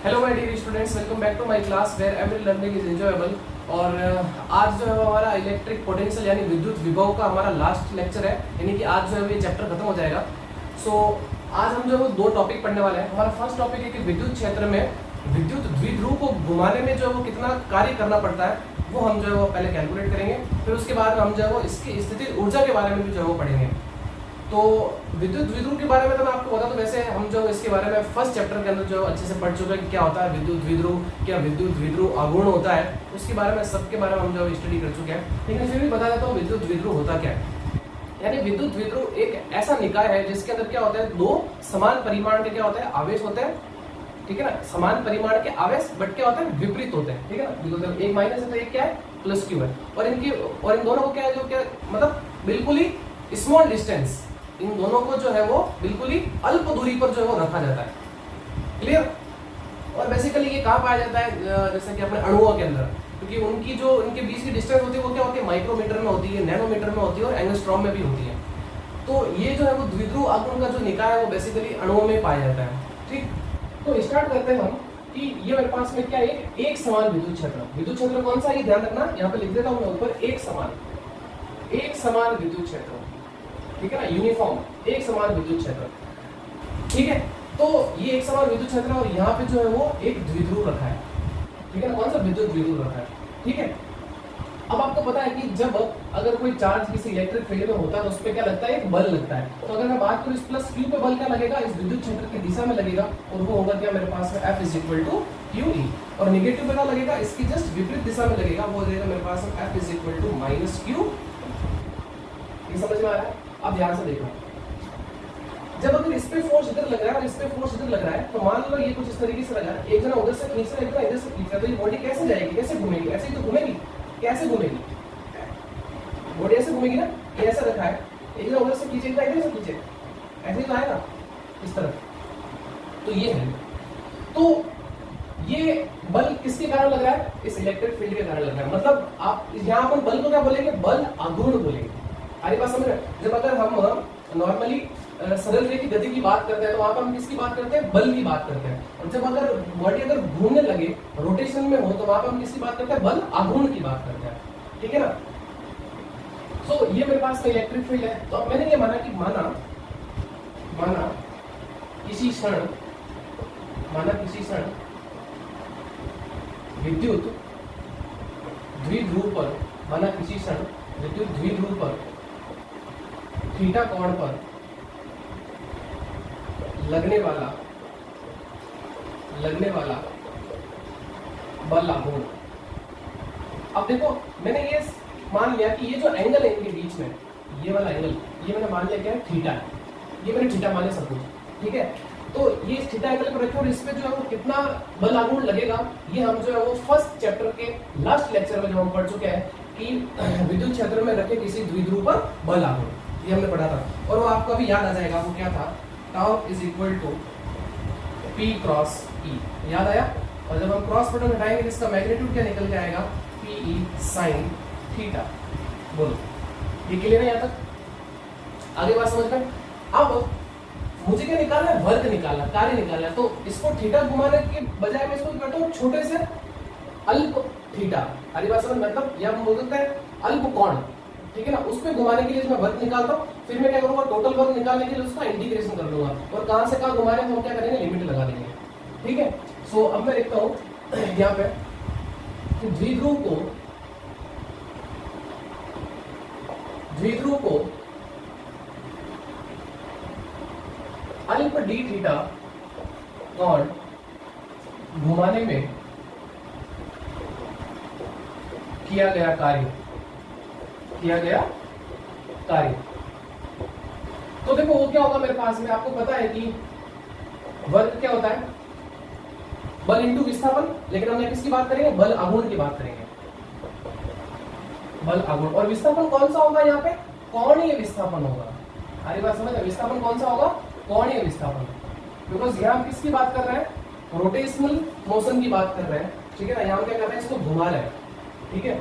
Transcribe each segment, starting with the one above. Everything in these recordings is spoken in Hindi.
Hello my dear students, welcome back to my class where every learning is enjoyable. और आज जो है वो हमारा इलेक्ट्रिक पोटेंशियल यानी विद्युत विभव का हमारा लास्ट लेक्चर है, यानी कि आज जो है ये चैप्टर खत्म हो जाएगा। आज हम जो है वो दो टॉपिक पढ़ने वाले हैं। हमारा फर्स्ट टॉपिक है कि विद्युत क्षेत्र में विद्युत द्विध्रुव को घुमाने में जो है वो कितना कार्य करना पड़ता है, वो हम जो है वो पहले कैलकुलेट करेंगे। फिर उसके बाद हम जो है वो इसकी स्थिति ऊर्जा के बारे में भी जो है वो पढ़ेंगे। तो विद्युत द्विध्रुव के बारे में तो मैं आपको बता दूं, वैसे हम जो इसके बारे में फर्स्ट चैप्टर के अंदर जो अच्छे से पढ़ चुके हैं कि क्या होता है विद्युत द्विध्रुव, क्या विद्युत द्विध्रुव अगुण होता है, उसके बारे में सबके बारे में हम जो स्टडी कर चुके हैं। लेकिन फिर भी बता देता हूँ विद्युत द्विध्रुव होता क्या है। यानी विद्युत द्विध्रुव एक ऐसा निकाय है जिसके अंदर क्या होता है, दो समान परिमाण के क्या होता है आवेश होते हैं, ठीक है ना। समान परिमाण के आवेश बट क्या होता है विपरीत होते हैं, ठीक है ना। एक माइनस है तो एक क्या है प्लस क्यू है। और इन दोनों को क्या है, जो क्या मतलब बिल्कुल ही स्मॉल डिस्टेंस, इन दोनों को जो है वो बिल्कुल ही अल्प दूरी पर जो है वो रखा जाता है। क्लियर। और बेसिकली ये कहाँ पाया जाता है, जैसे कि अपने अणुओं के अंदर, क्योंकि उनकी जो इनके बीच की डिस्टेंस होती है वो क्या होती है माइक्रोमीटर में होती है, नैनोमीटर में होती है और एंगस्ट्रॉम में भी होती है। तो ये जो है वो द्विध्रुव आघूर्ण का जो निकाय है वो बेसिकली अणुओं में पाया जाता है। ठीक, तो स्टार्ट करते हैं हम कि ये मेरे पास में क्या है, एक समान विद्युत क्षेत्र। विद्युत क्षेत्र कौन सा, ये ध्यान रखना, यहाँ पे लिख देता हूँ मैं ऊपर, एक समान विद्युत क्षेत्र, ठीक है ना, यूनिफॉर्म एक समान विद्युत क्षेत्र। ठीक है, तो ये एक समान विद्युत क्षेत्र और यहाँ पे जो है वो एक द्विध्रुव रखा है, ठीक है ना, कौन सा विद्युत द्विध्रुव रखा है। ठीक है, अब आपको पता है कि जब अगर कोई चार्ज किसी इलेक्ट्रिक फील्ड में होता है तो उस पर क्या लगता है, एक बल लगता है। तो अगर मैं बात करूं इस प्लस क्यू पे बल क्या लगेगा, इस विद्युत क्षेत्र की दिशा में लगेगा और वो होगा क्या मेरे पास में F is equal to Q E. और निगेटिव पे क्या लगेगा, इसकी जस्ट विपरीत दिशा में लगेगा, वो हो जाएगा मेरे पास में F is equal to minus Q. ये समझ में आ रहा है। अब ध्यान से देखो, जब अगर इस पे फोर्स इधर लग रहा है और इस पे फोर्स इधर लग रहा है, तो मान लो ये कुछ इस तरीके से लगा है, एक जना उधर से खींच रहा है, एक जना इधर से खींच रहा है, तो ये बॉडी कैसे जाएगी, कैसे घूमेगी, ऐसे ही तो घूमेगी। कैसे घूमेगी, बॉडी ऐसे घूमेगी ना, ये ऐसा रखा है, एक जना उधर से खींचेगा, इधर से खींचे, ऐसे ही तो आएगा इस तरफ। तो ये है, तो ये बल किसके कारण लग रहा है, इस इलेक्ट्रिक फील्ड के कारण लग रहा है। मतलब आप यहाँ पर बल को क्या बोलेंगे, बल आघूर्ण बोलेंगे। हमारी बात समझ रहे हैं। जब अगर हम नॉर्मली सरल रे की गति की बात करते हैं तो वहां पर हम किसकी बात करते हैं, बल की बात करते हैं। और जब अगर बॉडी अगर घूमने लगे, रोटेशन में हो, तो वहां पर हम किसकी बात करते हैं, बल आघूर्ण की बात करते हैं, ठीक है ना। तो ये मेरे पास इलेक्ट्रिक फील्ड है। तो अब मैंने ये माना कि माना किसी क्षण विद्युत द्विध्रुव पर, माना किसी क्षण विद्युत द्विध्रुव पर थीटा कोण पर लगने वाला बल आघूर्ण। अब देखो, मैंने ये मान लिया कि ये जो एंगल है इनके बीच में, ये वाला एंगल, ये मैंने मान लिया क्या है, थीटा है। ये मैंने थीटा माने सब कुछ, ठीक है। तो ये इस थीटा एंगल पर रखे और इसमें जो है वो कितना बल आघूर्ण लगेगा, ये हम जो है वो फर्स्ट चैप्टर के लास्ट लेक्चर में जो हम पढ़ चुके हैं कि विद्युत क्षेत्र में रखे किसी द्विध्रुव पर बल आघूर्ण, ये हमने पढ़ा था। और वो आपको अभी याद आ जाएगा, वो क्या था, tau is equal to P cross E, याद आया। और जब हम क्रॉस प्रोडक्ट हटाएंगे इसका मैग्नीट्यूड क्या निकल के आएगा, पी ई साइन थीटा। बोलो, ये क्लियर है यहाँ तक, आगे बात समझ में। अब मुझे क्या निकालना है, वर्क निकालना, कार्य निकालना है। तो इसको थीटा घुमाने के बजाय मैं इसको करता हूँ छोटे से अल्प थीटा, हरी बात समझ, मतलब या हम बोल सकते हैं अल्प कोण, ठीक है ना। उसमें घुमाने के लिए मैं वर्क निकालता हूँ, फिर मैं क्या करूंगा, टोटल वर्क निकालने के लिए उसका इंटीग्रेशन कर लूंगा और कहां से कहां घुमाने तो हम क्या करेंगे, लिमिट लगा देंगे, ठीक है। सो अब मैं लिखता हूँ यहाँ पे कि द्विध्रुव को अल्प डी थीटा कोण घुमाने में किया गया कार्य। तो देखो वो क्या होगा मेरे पास में, आपको पता है कि वर्क क्या होता है, बल इंटू विस्थापन। लेकिन हम किसकी बात करेंगे, बल आघूर्ण की बात करेंगे, बल आघूर्ण। और विस्थापन कौन सा होगा, यहाँ पे कोणीय विस्थापन होगा। हमारी बात समझ, विस्थापन कौन सा होगा, कोणीय विस्थापन। बिकॉज यहाँ हम किसकी बात कर रहे हैं, रोटेशनल मोशन की बात कर रहे हैं, ठीक है ना। यहाँ हम क्या कर रहे हैं, इसको घुमा रहे हैं, ठीक है।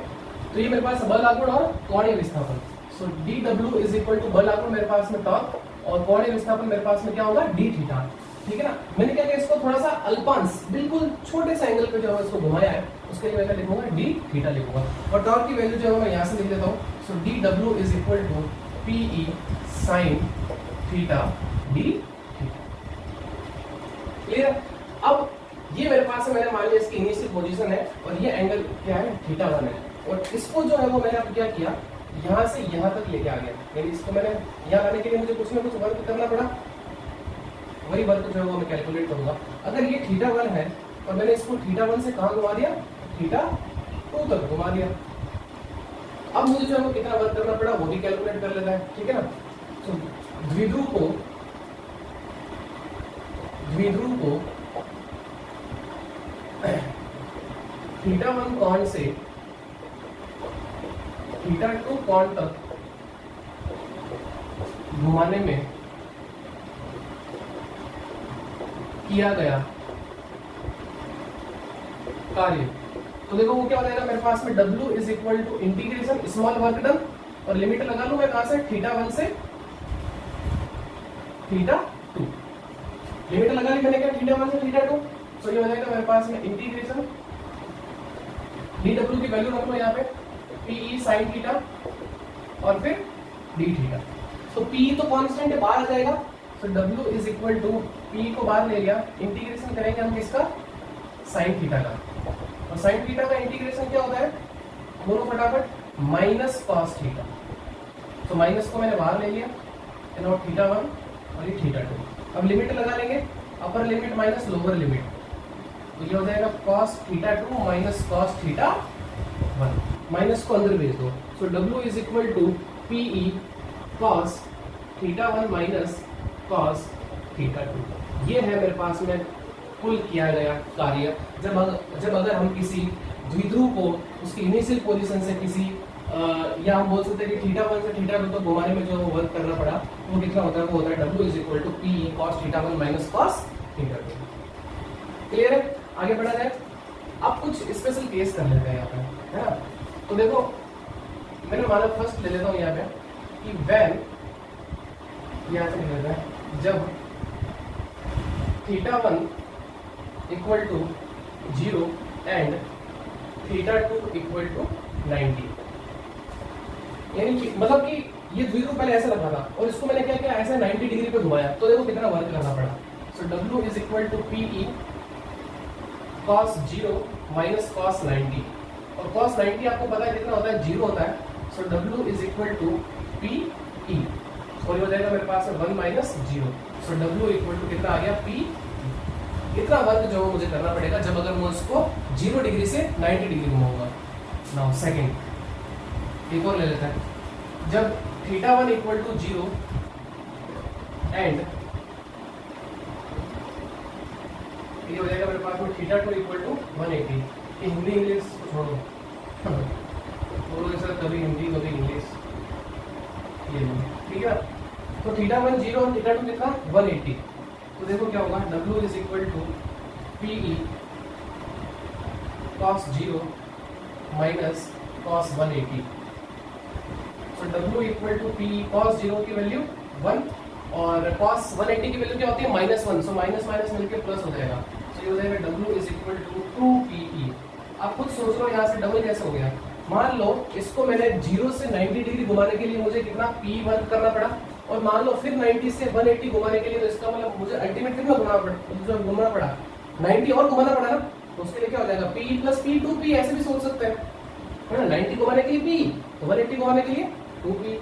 तो ये मेरे पास बल आघूर्ण और कोणीय विस्थापन। So D W is equal to बल आघूर्ण मेरे पास में टॉर्क और कोणीय विस्थापन मेरे पास में क्या होगा, डी थीटा। ठीक है ना। मैंने क्या किया, इसको थोड़ा सा अल्पांश बिल्कुल छोटे से एंगल पे जो है इसको घुमाया है, उसके लिए मैं क्या लिखूंगा, डी थीटा लिखूंगा। और टॉर्क की वैल्यू जो है मैं यहाँ से लिख देता हूँ। So D W is equal to P E sine theta D theta. Clear. अब ये मेरे पास है, मैंने मान लिया इसकी इनिशियल पोजीशन है और ये एंगल क्या है, थीटा 1 है। और इसको जो है वो मैंने अब क्या किया, यहाँ से यहाँ तक लेके आ गया, यानी इसको मैंने यहाँ लाने के लिए मुझे कुछ ना कुछ वर्क करना पड़ा, वही वर्क जो है वो मैं कैलकुलेट करूंगा। अगर ये थीटा 1 है और मैंने इसको थीटा 1 से कहाँ घुमा दिया, थीटा 2 तक घुमा दिया। अब मुझे जो है वो कितना वर्क करना पड़ा वो भी कैलकुलेट कर लेता है, ठीक है ना। तो द्विध्रुव को थीटा 1 कोण से थीटा 2 कोण तक घुमाने में किया गया कार्य, तो देखो वो क्या हो जाएगा मेरे पास में, W is equal to integration small work done, और लिमिट लगा लूं मैं कहां से, थीटा 1 से थीटा 2। लिमिट लगा ली मैंने क्या, थीटा 1 से थीटा 2। तो ये हो जाएगा मेरे पास में इंटीग्रेशन dw की वैल्यू रख लो यहाँ पे, pe sin थीटा और फिर d थीटा। तो pe तो कांस्टेंट है, बाहर आ जाएगा। तो w is equal to p को बाहर ले लिया, इंटीग्रेशन करेंगे हम किसका, sin थीटा का। और sin थीटा का इंटीग्रेशन क्या होता है, बोलो फटाफट, माइनस cos थीटा। तो माइनस को मैंने बाहर ले लिया, एंड और थीटा 1 और ये थीटा 2। अब लिमिट लगा लेंगे, upper limit minus lower limit, तो ये हो जाएगा cos theta 2 minus cos theta 1। Minus को अंदर भेज दो। So w is equal to pe cos theta 1 minus cos theta 2। ये है मेरे पास में कुल किया गया कार्य। जब अगर हम किसी द्विध्रुव को उसकी इनिशियल पोजीशन से किसी या हम बोल सकते हैं कि थीटा 1 से थीटा 2 तक घुमाने में जो वर्क करना पड़ा वो कितना होता है, वो होता है w is equal to pe cos theta 1 minus cos theta 2। Clear है, आगे बढ़ा जाए। अब कुछ स्पेशल केस कर लेते हैं यहाँ पे, है ना। तो देखो मैंने माना फर्स्ट ले लेता हूँ यहाँ पे कि व्हेन, यहाँ से ले लेते हैं, जब theta 1 equal to 0 and theta 2 equal to 90, यानी कि मतलब कि ये द्विध्रुव पहले ऐसा रखा था और इसको मैंने क्या किया, ऐसे 90 डिग्री पे घुमाया। तो देखो कितना वर्क करना पड़ा। So w is equal to pe cos 0 minus cos 90, और cos 90 आपको पता है कितना होता है, 0 होता है। So w is equal to pe, और ये हो जाएगा मेरे पास 1 minus 0। So w equal to कितना आ गया, p। इतना वर्क जो मुझे करना पड़ेगा जब अगर मैं उसको 0 डिग्री से 90 डिग्री घुमाऊंगा। नाउ सेकंड एक और ले लेते हैं, जब थीटा 1 इक्वल टू 0 एंड ये हो जाएगा मेरे पास में थीटा 2 इक्वल टू 180। ये हिंदी इंग्लिश छोड़ो, बोलो सर कभी हिंदी कभी इंग्लिश, ये ठीक है। तो थीटा 1 0 और थीटा 2 कितना, 180। तो देखो क्या होगा, w is equal to pe cos 0 minus cos 180। So w equal to pe cos 0 की वैल्यू 1 और cos 180 की वैल्यू क्या होती है, -1। सो माइनस माइनस मिलकर प्लस हो जाएगा। सो ये हो जाएगा w is equal to 2pe। आप खुद सोच लो यहाँ से डबल कैसे हो गया। मान लो इसको मैंने 0 से 90 डिग्री घुमाने के लिए मुझे कितना p वर्क करना पड़ा, और मान लो फिर 90 से 180 घुमाने के लिए, तो इसका मतलब मुझे अल्टीमेट कितना घुमाना पड़ा 90 और घुमाना पड़ा ना। तो उसके लिए क्या हो जाएगा, p प्लस p 2p, ऐसे भी सोच सकते हैं, है ना। 90 घुमाने के लिए p, तो 180 घुमाने के लिए 2p।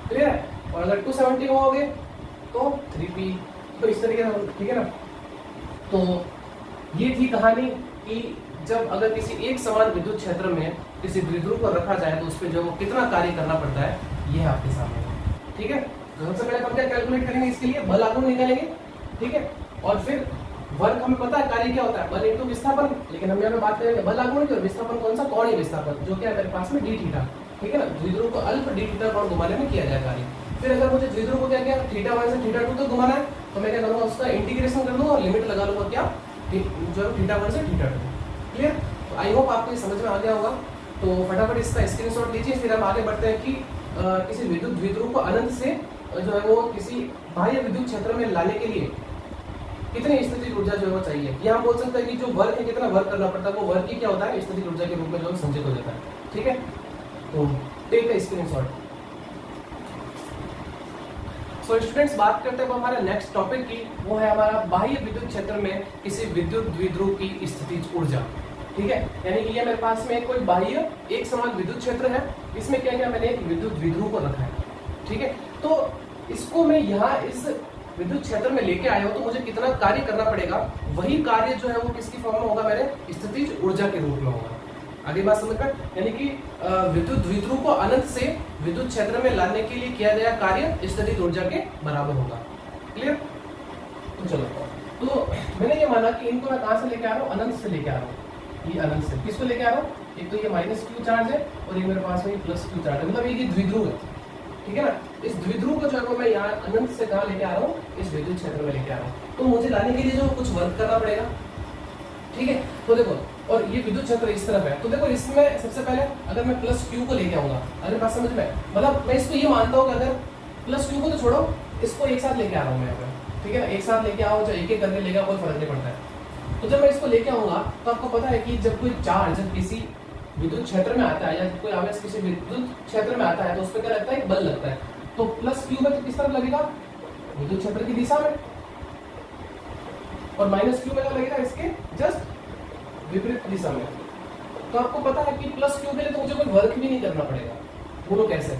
क्लियर है। और अगर 270 घुमाओगे तो 3p। तो इस तरीके से, ठीक है ना। तो ये थी कहानी कि जब अगर किसी एक समान विद्युत क्षेत्र में किसी द्विध्रुव को रखा जाए तो उस पर जो कितना कार्य करना पड़ता है, ये है आपके सामने। ठीक है, तो सबसे पहले हम क्या कैलकुलेट करेंगे, इसके लिए बल आघूर्ण निकालेंगे, ठीक है। और फिर वर्क हमें पता है कार्य क्या होता है, बल इंटू विस्थापन। लेकिन हम यहाँ पे बात करेंगे बल आघूर्ण की, और विस्थापन कौन सा, कोणीय विस्थापन, जो क्या है मेरे पास में डी थीटा। ठीक है ना, द्विध्रुव को अल्प डी थीटा कोण घुमाने में किया जाए कार्य। फिर अगर मुझे द्विध्रुव को क्या किया, थीटा 1 से थीटा 2 तक घुमाना है, तो मैं क्या करूँगा, उसका इंटीग्रेशन कर दूंगा और लिमिट लगा लूंगा क्या, जो थीटा 1 से थीटा 2। क्लियर। तो आई होप आपको ये समझ में आ गया होगा। तो फटाफट इसका स्क्रीनशॉट लीजिए, फिर हम आगे बढ़ते हैं कि किसी विद्युत द्विध्रुव को अनंत से जो है वो किसी बाह्य विद्युत क्षेत्र में लाने के लिए कितनी स्थितिज ऊर्जा जो है वो चाहिए। ये हम बोल सकते हैं कि जो वर्क है कितना वर्क करना पड़ता है वो वर्क ही क्या होता है स्थितिज ऊर्जा के रूप में जो संचित हो जाता है। ठीक है, तो take a screenshot. So students बात करते हैं हमारे नेक्स्ट टॉपिक की, वो है हमारा बाह्य विद्युत क्षेत्र में किसी विद्युत द्विध्रुव की स्थितिज ऊर्जा। ठीक है, यानी कि ये मेरे पास में कोई बाह्य एक समान विद्युत क्षेत्र है, इसमें क्या क्या मैंने एक विद्युत द्विध्रुव को रखा है। ठीक है, तो इसको मैं यहाँ इस विद्युत क्षेत्र में लेके आया हूँ तो मुझे कितना कार्य करना पड़ेगा, वही कार्य जो है वो किसकी फॉर्म में होगा, मेरे स्थितिज ऊर्जा के रूप में होगा। आगे बात समझ में, यानी कि विद्युत द्विध्रुव को अनंत से विद्युत क्षेत्र में लाने के लिए किया गया कार्य स्थितिज ऊर्जा के बराबर होगा। क्लियर? तो चलो, तो मैंने ये माना कि इनको मैं कहां से लेके आ रहा हूँ, अनंत से लेके आ रहा हूँ। ये अनंत से किसको लेके आ रहा हूँ, एक तो ये माइनस क्यू चार्ज है और ये मेरे पास में प्लस क्यू चार्ज है, मतलब ये द्विध्रुव है। ठीक है ना, इस द्विध्रुव को जो है मैं यहाँ अनंत से कहाँ लेके आ रहा हूँ, इस विद्युत क्षेत्र में लेके आ रहा हूँ। तो मुझे लाने के लिए जो कुछ वर्क करना पड़ेगा। ठीक है, तो देखो, और ये विद्युत क्षेत्र इस तरफ है, तो देखो इसमें सबसे पहले अगर मैं प्लस क्यू को लेके आऊंगा, अगर बात समझ में, मतलब मैं इसको ये मानता हूँ कि अगर प्लस क्यू को तो छोड़ो, इसको एक साथ लेके आ रहा हूँ मैं यहाँ पे। ठीक है ना, एक साथ लेके आओ, चाहे एक एक करके लेके आओ, कोई फर्क नहीं पड़ता है। तो जब मैं इसको लेके आऊंगा तो आपको पता है कि जब कोई चार्ज किसी विद्युत क्षेत्र में आता है या कोई आवेश किसी विद्युत क्षेत्र में आता है तो उस पर क्या लगता है, एक बल लगता है। तो प्लस क्यू में किस तरफ लगेगा, विद्युत क्षेत्र की दिशा में, और माइनस क्यू में क्या लगेगा, इसके जस्ट विपरीत दिशा में। तो आपको पता है कि प्लस क्यू के लिए तो मुझे कोई वर्क भी नहीं करना पड़ेगा। बोलो कैसे?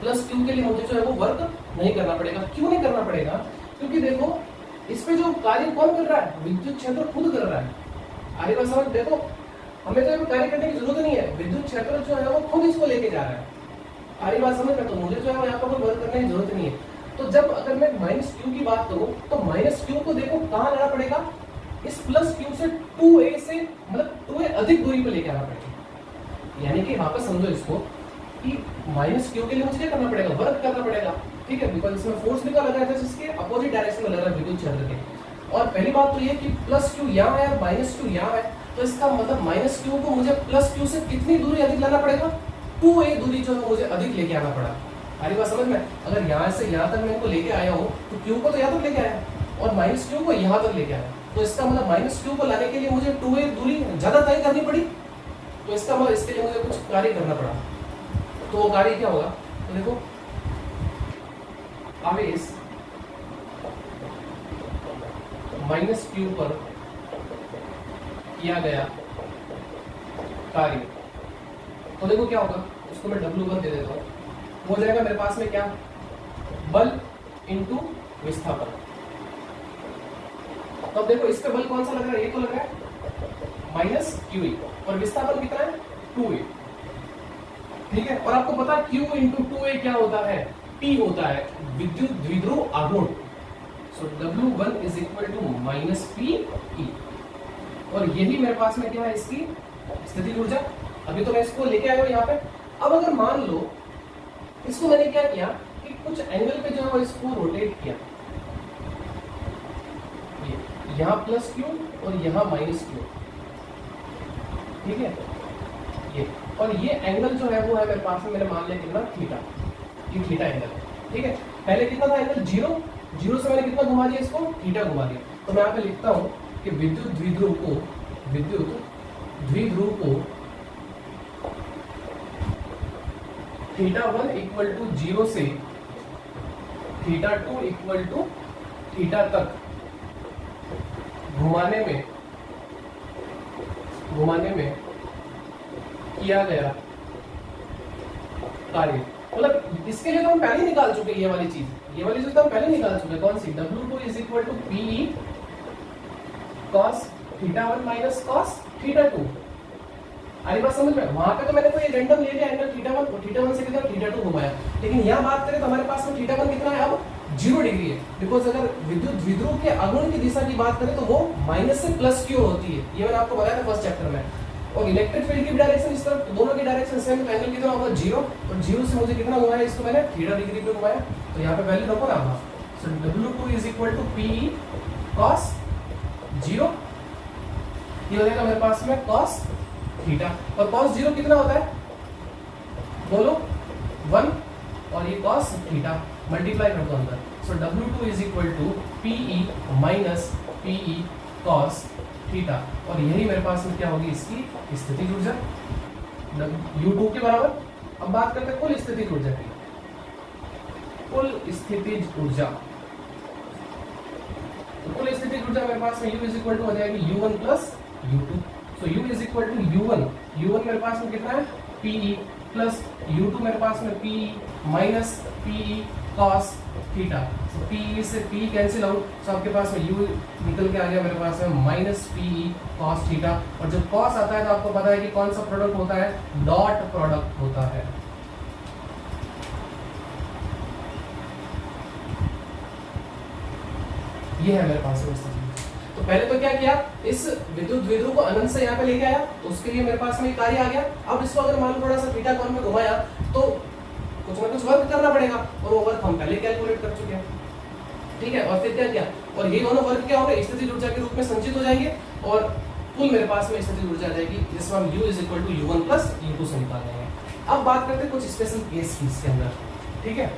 प्लस क्यू के लिए मुझे जो है वो वर्क नहीं करना पड़ेगा। क्यों नहीं करना पड़ेगा? क्योंकि देखो इस पे जो कार्य कौन कर रहा है, विद्युत क्षेत्र खुद कर रहा है। आगे बात समझ, देखो हमें तो कार्य करने की जरूरत नहीं है, विद्युत क्षेत्र जो है वो खुद इसको लेके जा रहा है। आगे बात समझ में, तो मुझे जो है यहाँ पर कोई वर्क करने की जरूरत नहीं है। तो जब अगर मैं माइनस क्यू की बात करूं तो माइनस क्यू को देखो कहाँ लाना पड़ेगा, इस प्लस क्यू से 2a से, मतलब 2a अधिक दूरी पर लेके आना पड़ेगा। यानी कि वापस समझो इसको कि माइनस क्यू के लिए मुझे क्या करना पड़ेगा, वर्क करना पड़ेगा। ठीक है, बिकॉज इसमें फोर्स भी क्या लगा है, इसके अपोजिट डायरेक्शन में लग रहा है विद्युत क्षेत्र के। और पहली बात तो ये कि प्लस क्यू यहाँ है और माइनस क्यू यहाँ है, तो इसका मतलब माइनस क्यू को मुझे प्लस क्यू से कितनी दूरी अधिक लाना पड़ेगा, 2a दूरी जो है मुझे अधिक लेके आना पड़ा। सारी बात समझ में, अगर यहाँ से यहाँ तक मैं इनको लेके आया हूँ तो क्यू को तो यहाँ तक लेके आया और माइनस क्यू को यहाँ तक लेके आया, तो इसका मतलब माइनस क्यू को लाने के लिए मुझे 2a दूरी ज्यादा तय करनी पड़ी। तो इसका मतलब इसके लिए मुझे कुछ कार्य करना पड़ा। तो वो कार्य क्या होगा, तो देखो आवेश माइनस क्यू पर किया गया कार्य, तो देखो क्या होगा, उसको मैं W1 दे देता हूँ, हो जाएगा मेरे पास में क्या, बल इंटू विस्थापन। तो अब देखो इस पे बल कौन सा लग रहा है, ये तो लग रहा है माइनस क्यू, और विस्थापन कितना है, 2a। ठीक है, और आपको पता है Q इंटू 2a क्या होता है, P होता है विद्युत द्विध्रुव आघूर्ण। So W1 is equal to minus PE, और यही मेरे पास में क्या है, इसकी स्थितिज ऊर्जा। अभी तो मैं इसको लेके आया हूं यहाँ पे। अब अगर मान लो इसको मैंने क्या किया कि कुछ एंगल पे जो है इसको रोटेट किया, यहाँ प्लस क्यू और यहाँ माइनस क्यू। ठीक है, ये और ये एंगल जो है वो है मेरे पास में, मैंने मान लिया कितना, थीटा। ये थीटा एंगल है। ठीक है, पहले कितना था एंगल, 0 से मैंने कितना घुमा दिया इसको, थीटा घुमा दिया। तो मैं यहाँ पे लिखता हूँ कि विद्युत द्विध्रुव को θ1 इक्वल टू 0 से θ2 इक्वल टू थीटा तक घुमाने में किया गया कार्य। मतलब इसके लिए तो हम पहले ही निकाल चुके, ये वाली चीज तो हम पहले निकाल चुके। कौन सी, W2 is equal to PE cos θ1 minus cos θ2। आई बात समझ में, वहां पे तो मैंने कोई रैंडम ले लिया एंगल θ1 और θ1 से कितना θ2 घुमाया, लेकिन यहाँ बात करें तो हमारे पास में θ1 कितना है, अब 0 डिग्री है। बिकॉज अगर विद्युत द्विध्रुव के आघूर्ण की दिशा की बात करें तो वो माइनस से प्लस की ओर होती है, ये मैंने आपको बताया था फर्स्ट चैप्टर में। और इलेक्ट्रिक फील्ड की भी डायरेक्शन इस तरफ, दोनों की डायरेक्शन सेम, तो एंगल कितना होगा, 0, और 0 से मुझे कितना घुमाया, इसको मैंने θ डिग्री पे घुमाया। तो यहाँ पे वैल्यू रखो ना, so W2 is equal to PE cos 0, ये हो जाएगा मेरे पास में cos थीटा, और cos 0 कितना होता है, बोलो 1, और ये cos थीटा मल्टीप्लाई कर दो अंदर, so W2 is equal to PE minus PE cos theta, और यही मेरे पास में क्या होगी इसकी स्थितिज ऊर्जा U2 के बराबर। अब बात करते हैं कुल स्थितिज ऊर्जा की। कुल स्थितिज ऊर्जा, कुल स्थितिज ऊर्जा मेरे पास में U इज इक्वल टू हो जाएगी U1 plus U2। So U is equal to U1 मेरे पास में कितना है PE प्लस U2 मेरे पास में PE minus PE cos theta. So PE से PE कैंसिल आउट, तो आपके पास में U निकल के आ गया मेरे पास में माइनस PE cos थीटा। और जब cos आता है तो आपको पता है कि कौन सा प्रोडक्ट होता है, डॉट प्रोडक्ट होता है। ये है मेरे पास में स्थिति। तो पहले तो क्या किया, इस विद्युत द्विध्रुव को अनंत से यहाँ पे लेके आया, तो उसके लिए मेरे पास में कार्य आ गया। अब इसको अगर मान लो थोड़ा सा थीटा कोण में घुमाया तो कुछ ना कुछ वर्क करना पड़ेगा, और वो वर्क हम पहले कैलकुलेट कर चुके हैं, ठीक है। और फिर क्या किया, और ये दोनों वर्क क्या होंगे, स्थितिज ऊर्जा के रूप में संचित हो जाएंगे, और कुल मेरे पास में स्थितिज ऊर्जा आ जाएगी, जिसमें हम U is equal to U1 plus U2 से निकाल लेंगे। अब बात करते हैं कुछ स्पेशल केस की इसके अंदर, ठीक है।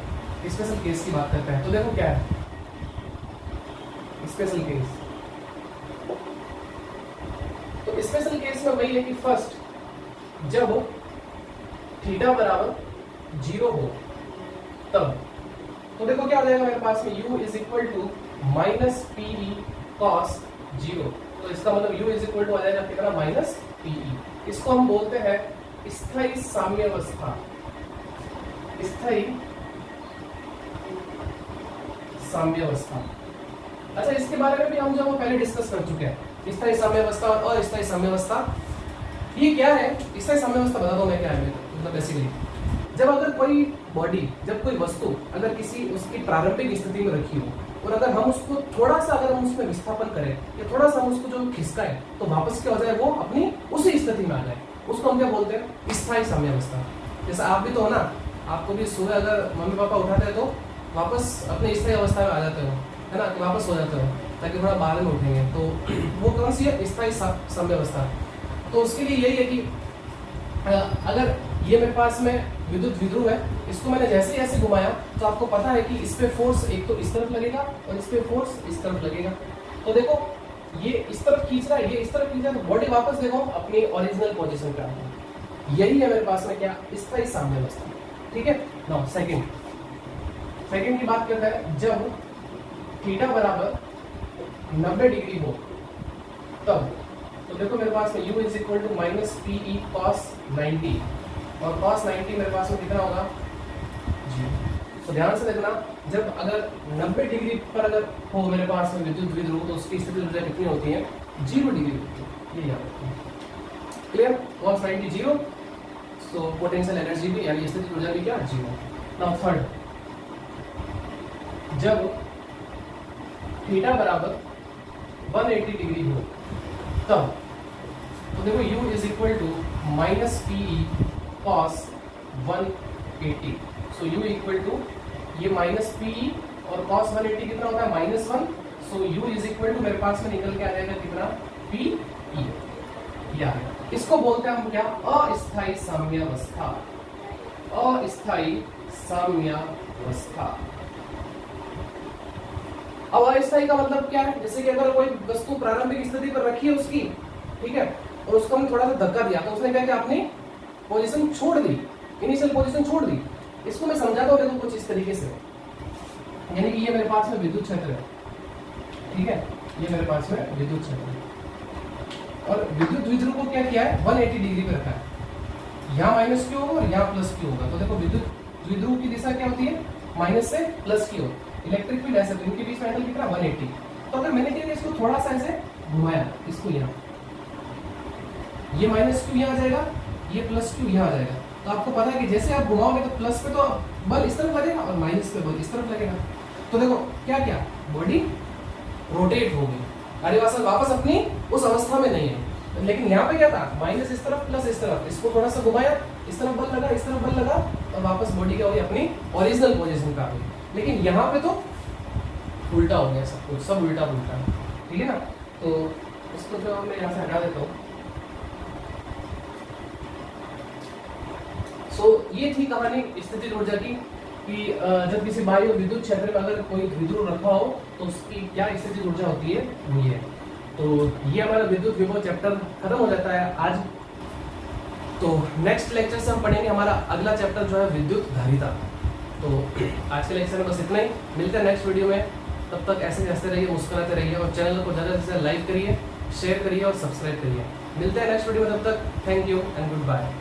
स्पेशल केस की बात करते हैं, तो देखो क्या है स्पेशल केस। तो स्पेशल केस में वही है कि फर्स्ट जब थीटा बराबर 0 हो तब, तो देखो क्या हो जाएगा मेरे पास में U is equal to minus PE cos 0। तो इसका मतलब U इज इक्वल टू आ जाएगा कितना, माइनस PE। इसको हम बोलते हैं स्थायी साम्यावस्था, स्थायी साम्यावस्था। अच्छा, इसके बारे में भी हम जो पहले डिस्कस कर चुके हैं, स्थायी साम्यावस्था और अस्थायी साम्यावस्था। ये क्या है, स्थायी साम्यावस्था बता दो मैं क्या है, मतलब बेसिकली जब अगर कोई बॉडी, जब कोई वस्तु अगर किसी उसकी प्रारंभिक स्थिति में रखी हो, और अगर हम उसको थोड़ा सा अगर हम उसमें विस्थापन करें या थोड़ा सा हम उसको जो खिसकाएं, तो वापस क्या हो जाए, वो अपनी उसी स्थिति में आ जाए, उसको हम क्या बोलते हैं, स्थायी साम्यावस्था। जैसे आप भी तो हो ना, आपको भी सुबह अगर मम्मी पापा उठाते हैं तो वापस अपनी स्थायी अवस्था में आ जाते हो, है ना, वापस हो जाते हो, ताकि थोड़ा बाद में उठेंगे। तो वो कौन सी है, स्थायी साम्यावस्था। तो उसके लिए यही है कि अगर ये मेरे पास में विद्युत द्विध्रुव है, इसको मैंने जैसे ऐसे घुमाया तो आपको पता है कि इस पे फोर्स एक तो इस तरफ लगेगा और इस पे फोर्स इस तरफ लगेगा। तो देखो ये इस तरफ खींच रहा है, ये इस तरफ खींच रहा है, तो बॉडी वापस देखो अपनी ओरिजिनल पोजीशन पे आ गई। यही है मेरे पास में क्या, स्थायी साम्यावस्था, ठीक है। नाउ सेकंड की बात करते हैं, जब थीटा बराबर 90 डिग्री हो तब, तो देखो मेरे पास में U is equal to minus PE cos 90, और cos 90 मेरे पास में कितना होगा, जी। तो ध्यान से देखना, जब अगर 90 डिग्री पर अगर हो मेरे पास में विद्युत द्विध्रुव, तो उसकी स्थितिज ऊर्जा कितनी होती है, 0 डिग्री होती है, ये याद रखिए। Clear, cos 90 0, so potential energy भी यानी स्थितिज ऊर्जा भी क्या, 0। नाउ थर्ड, जब थीटा बराबर 180 डिग्री हो तब, तो देखो U is equal to minus PE cos 180। So U equal to ये माइनस PE और cos 180 कितना होता है, -1। So U is equal to मेरे पास में निकल के आ जाएगा कितना, PE। या इसको बोलते हैं हम क्या, अस्थायी साम्यावस्था, अस्थायी साम्यावस्था। अब अस्थायी का मतलब क्या है, जैसे कि अगर कोई वस्तु प्रारंभिक स्थिति पर रखी है उसकी, ठीक है, और उसको हमने थोड़ा सा धक्का दिया, तो उसने क्या किया, अपनी पोजीशन छोड़ दी, इनिशियल पोजीशन छोड़ दी। इसको मैं समझाता हूँ देखो कुछ इस तरीके से, यानी कि ये मेरे पास में विद्युत क्षेत्र है, ठीक है, ये मेरे पास में विद्युत क्षेत्र है, और विद्युत द्विध्रुव को क्या किया है, 180 डिग्री पे रखा है। यहाँ माइनस क्यू होगा और यहाँ प्लस क्यू होगा। तो देखो विद्युत द्विध्रुव की दिशा क्या होती है, माइनस से प्लस की ओर। इलेक्ट्रिक फील्ड ऐसे, इनके बीच में एंगल कितना, 180। तो अगर मैंने क्या किया, इसको थोड़ा सा ऐसे घुमाया, इसको यहाँ, ये माइनस क्यू यहाँ आ जाएगा, ये प्लस क्यू यहाँ आ जाएगा। तो आपको पता है कि जैसे आप घुमाओगे तो प्लस पे तो बल इस तरफ लगेगा और माइनस पे बल इस तरफ लगेगा। तो देखो क्या क्या, बॉडी रोटेट हो गई, अरे वापस अपनी उस अवस्था में नहीं है। लेकिन यहाँ पे क्या था, माइनस इस तरफ प्लस इस तरफ, इसको थोड़ा सा घुमाया, इस तरफ बल लगा, इस तरफ बल लगा, और वापस बॉडी क्या हुई, अपनी ओरिजिनल पोजीशन पे आ गई। लेकिन यहाँ पे तो उल्टा हो गया, सब कुछ सब उल्टा उल्टा, ठीक है ना। तो इसको जो मैं यहाँ से हटा देता हूँ। सो ये थी कहानी स्थितिज ऊर्जा की। कि जब किसी बाह्य विद्युत क्षेत्र में अगर कोई द्विध्रुव रखा हो तो उसकी क्या स्थितिज ऊर्जा होती है, वो ये। तो ये हमारा विद्युत विभव चैप्टर खत्म हो जाता है आज। तो नेक्स्ट लेक्चर से हम पढ़ेंगे हमारा अगला चैप्टर जो है विद्युत धारिता। तो आज के लेक्चर में बस इतना ही, मिलते हैं नेक्स्ट वीडियो में। तब तक ऐसे ही हंसते रहिए, मुस्कुराते रहिए और चैनल को ज़्यादा से ज़्यादा लाइक करिए, शेयर करिए और सब्सक्राइब करिए। मिलते हैं नेक्स्ट वीडियो में, तब तक thank you and good bye.